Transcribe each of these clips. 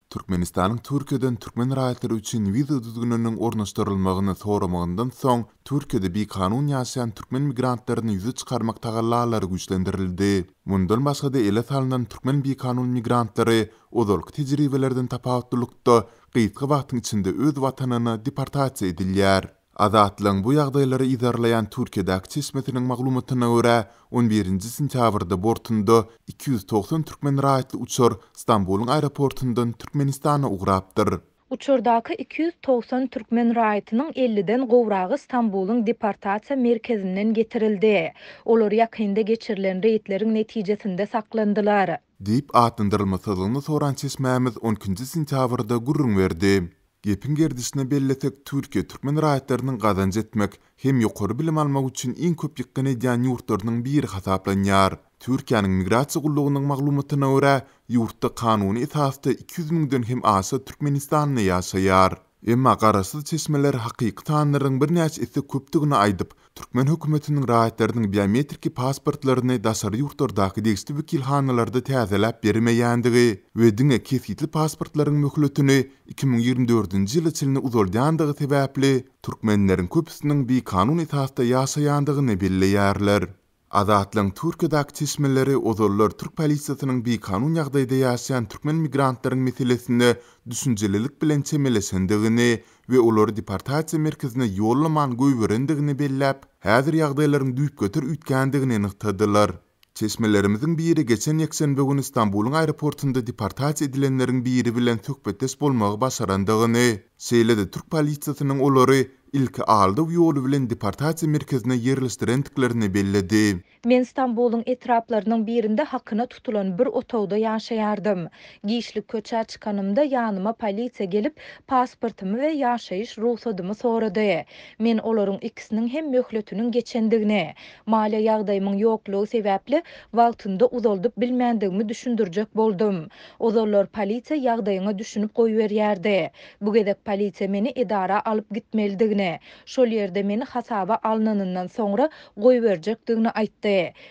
Türkmenistanyň Türkiýeden türkmen raýatlary üçin wiza düzgününiň ornaşdyrylmagyny soramagyndan soň Türkiýede bir kanun ýaşaýan türkmen migrantlaryny ýüze çykarmak tagallalary güýçlendirildi. Mundan başga da ele salynan türkmen bir kanun migrantlary ozalky tejribelerden tapawutlykda gysga wagtyň içinde öz watanyna deportasiýa edilýär. Azatlyň bu ýagdaýlary izarlayan Türkiýedäki çeşmesiniň maglumatyna görä 11-nji sentýabrda bortunda 290 türkmen raýatly uçur Stambulyň aeroportundan Türkmenistana ugrapdyr. Uçurdaky 290 türkmen raýatynyň 50-den gowragy Stambulyň deportasiýa merkezinden getirildi. Olar ýakynda geçirilen reýtleriň netijesinde saklandylar. Diýip atlandyrylmasylygyny soran çeşmämiz 12-nji sentýabrda gurrun berdi. Gepin gerdisine belletek Türkiýe türkmen raýatlarynyň gazanç etmek hem ýokary bilim almak üçin iň köp ýykyn edýän ýurtlarynyň biri hasaplanýar. Türkiýanyň migrasiýa gullugynyň maglumatyna görä, ýurtda kanuny esasda 200 000-den hem aşy Türkmenistanyny ýaşaýar. Emma garasyz çeşmeler hakyky tanlaryň bir näçe ise köpdigini aýdyp, Türkmen hökümetiniň raýatlarynyň biometriki pasportlaryny daşary ýurtlardaky degişli wekilhanalarda täzeläp bermeýändigi we diňe kesitli pasportlaryň möhletini 2024-nji ýyl içinde uzalýandygy sebäpli türkmenleriň köpüsiniň bir kanun esasda ýaşaýandygyny belleýärler. Azatlyň Türkiýedäki çeşmeleri ozallar Türk polisiýasynyň bir kanun ýagdaýda ýaşaýan türkmen migrantlaryň meselesinde düşünjelilik bilen çemelesendigini we olary deportasiýa merkezine ýollaman goýberendigini belläp, häzir ýagdaýlaryň düýüp götür üýtgändigini ynykdylar. Çeşmelerimizin biri geçen ýekşenbe günü Stambulyň aeroportunda deportasiýa edilenleriň biri bilen söhbetdeş bolmagy başarandygyny, şeýle-de Türk polisiýasynyň olary ilki aldy ýolu bilen deportasiýa merkezine ýerleşdirendiklerini belledi. Men Stambulyň etraplarynyň birinde hakyna tutulan bir otowda ýaşaýardym. Giýişlik köçä çykanymda ýanyma polisiýa gelip pasportumy we ýaşaýyş ruhsatymy sorady. Men olaryň ikisiniň hem möhletiniň geçendigini, maliýe ýagdaýymyň ýoklugy sebäpli wagtynda uzaldyp bilmändigimi düşündirjek boldum. Ozallar polisiýa ýagdaýyňa düşünüp goýberýärdi. Bu gedek polisiýa meni edara alyp gitmelidigini, şol ýerde meni hasaba alnanyndan soňra goýberjekdigini aýtdy.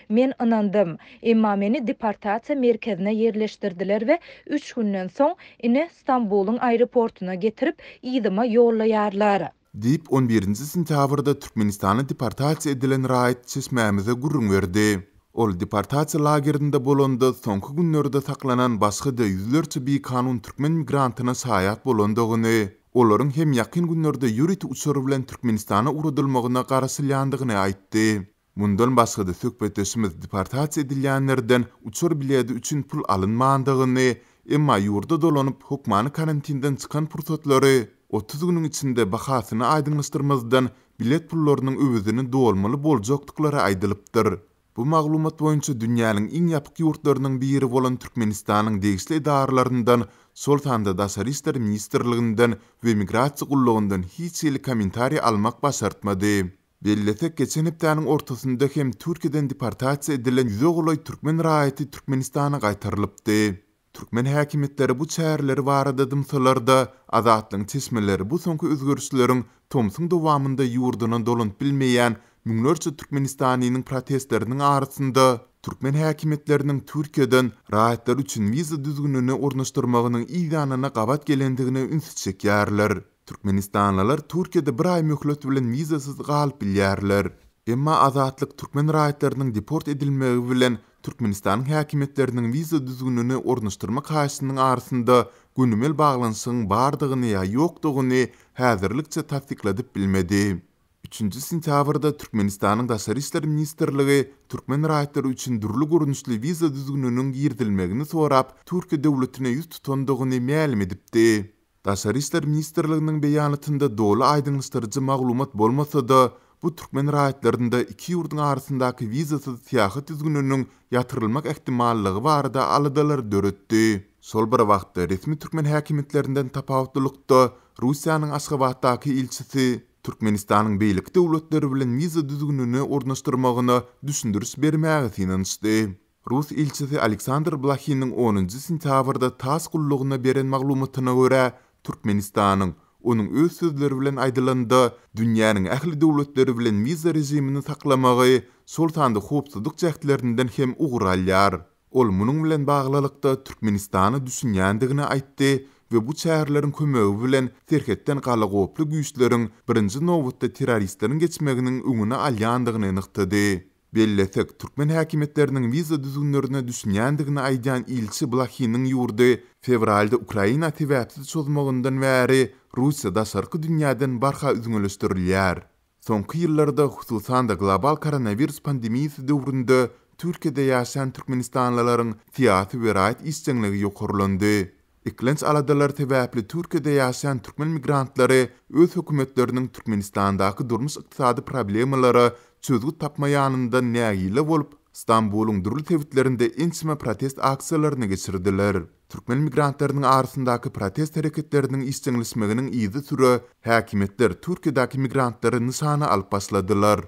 Men ynandım. Emma meni deportasiýa merkezine ýerleşdirdiler we 3 günden soň ine Stambulyň aeroportuna getirip ýydyma ýollaýarlar. Diýip 11-nji sentýabrda Türkmenistana deportasiýa edilen raýat çeşmämize gurrun berdi. Ol deportasiýa lagerinde bolanda soňky günlerde saklanan başga da ýüzlerçe bir kanun türkmen migrantyna saýat bolandygyny, olaryň hem ýakyn günlerde ýüriti uçury bilen Türkmenistana uradylmagyna garaşylýandygyny aýtdy. Mundan başga da söhbetdeşimiz deportasiýa edilýänlerden uçur bileti üçin pul alynmandygyny, emma ýurda dolanyp hukmany karantinden çykan pursatlary 30 günüň içinde bahasyny aýdymlaşdyrmazdan bilet pullarynyň öwüzini dolmaly boljakdyklary aýdylypdyr. Bu maglumat boýunça dünýäniň iň ýapyk ýurtlarynyň biri bolan Türkmenistanyň degişli idaralaryndan, şol sanda Daşary işler ministrliginden we migrasiýa gullugyndan hiç ýyly kommentariýa almak başartmady. Belletek geçen hepdäniň ortasynda hem Türkiýeden deportasiýa edilen ýüze türkmen raýaty Türkmenistana gaýtarylypdy. Türkmen häkimetleri bu çäherleri barada dymsalarda, azatlyň çeşmeleri bu soňky özgörüşleriň tomsyň dowamında ýurduny dolanyp bilmeýän müňlerçe Türkmenistanyň protestleriniň arasynda türkmen häkimetleriniň Türkiýeden raýatlar üçin wiza düzgününi ornaşdyrmagynyň ýanyna gabat gelendigini ünsüz çekýärler. Türkmenistanlylar Türkiýede bir ay möhlet bilen wizasyz galyp bilýärler. Emma azatlyk türkmen raýatlarynyň deport edilmegi bilen Türkmenistanyň häkimetleriniň wiza düzgününi ornaşdyrmak haýsynyň arasynda günümel baglanşygyň bardygyny ýa ýokdugyny häzirlikçe tasdikladyp bilmedi. 3-nji sentýabrda Türkmenistanyň Daşary işler ministrligi türkmen raýatlary üçin durly görnüşli wiza düzgününiň girdilmegini sorap Türkiýe döwletine ýüz tutandygyny ma'lum edipdi. Daşary işler ministrliginiň beýanatynda doly aýdymlaşdyrjy maglumat bolmasa-da, bu türkmen raýatlarynda iki ýurduň arasyndaky wizasyz seýahat düzgününiň ýatyrylmak ähtimalligi barada alydalar döretdi. Şol bir wagtda resmi türkmen häkimetlerinden tapawutlykda Russiýanyň Aşgabatdaky ilçisi Türkmenistanyň beýlik döwletleri bilen wiza düzgününi ornaşdyrmagyna düşündürüş bermäge synanyşdy. Rus ilçisi Aleksandr Blahinin 10-njy sentýabrda tas gullugyna beren maglumatyna görä, Türkmenistanyň onun öz sözleri bilen aýdylanda dünýäniň ähli döwletleri bilen wiza rejimini saklamagy şol sanda howpsuzlyk jähtlerinden hem ugralýar. Ol munyň bilen baglylykda Türkmenistany düşünýändigini aýtdy we bu çäherleriň kömegi bilen terhetden galagoply güýçleriň birinji nowatda terroristleriň geçmeginiň öňüne alýandygyny ynykdydy. Bellesek, Türkmen häkimetleriniň viza düzgünlerine düşünýändigini aýdan ilçi Blahinin ýurdy fevralda Ukraina täwäpsiz çözmegininden bäri Russiýa daşarky dünýäden barha üzüňeleşdirilýär. Soňky ýyllarda hususan da global koronavirus pandemiýasy döwründe Türkiýede ýaşaýan türkmenistanlylaryň tiýatry we raýat isçenligi ýokarlandy. Iklenç aladalar täwäpli Türkiýede ýaşaýan türkmen migrantlary öz hökümetleriniň Türkmenistandaky durmuş ykdysady problemalary çözgü tapmaýanynda nägile bolup, Istanbulyň durly tewitlerinde ençime protest aksiýalaryny geçirdiler. Türkmen migrantlarynyň arasyndaky protest hereketleriniň isçenleşmeginiň izi süre häkimetler Türkiýedäki migrantlary nysana alyp başladylar.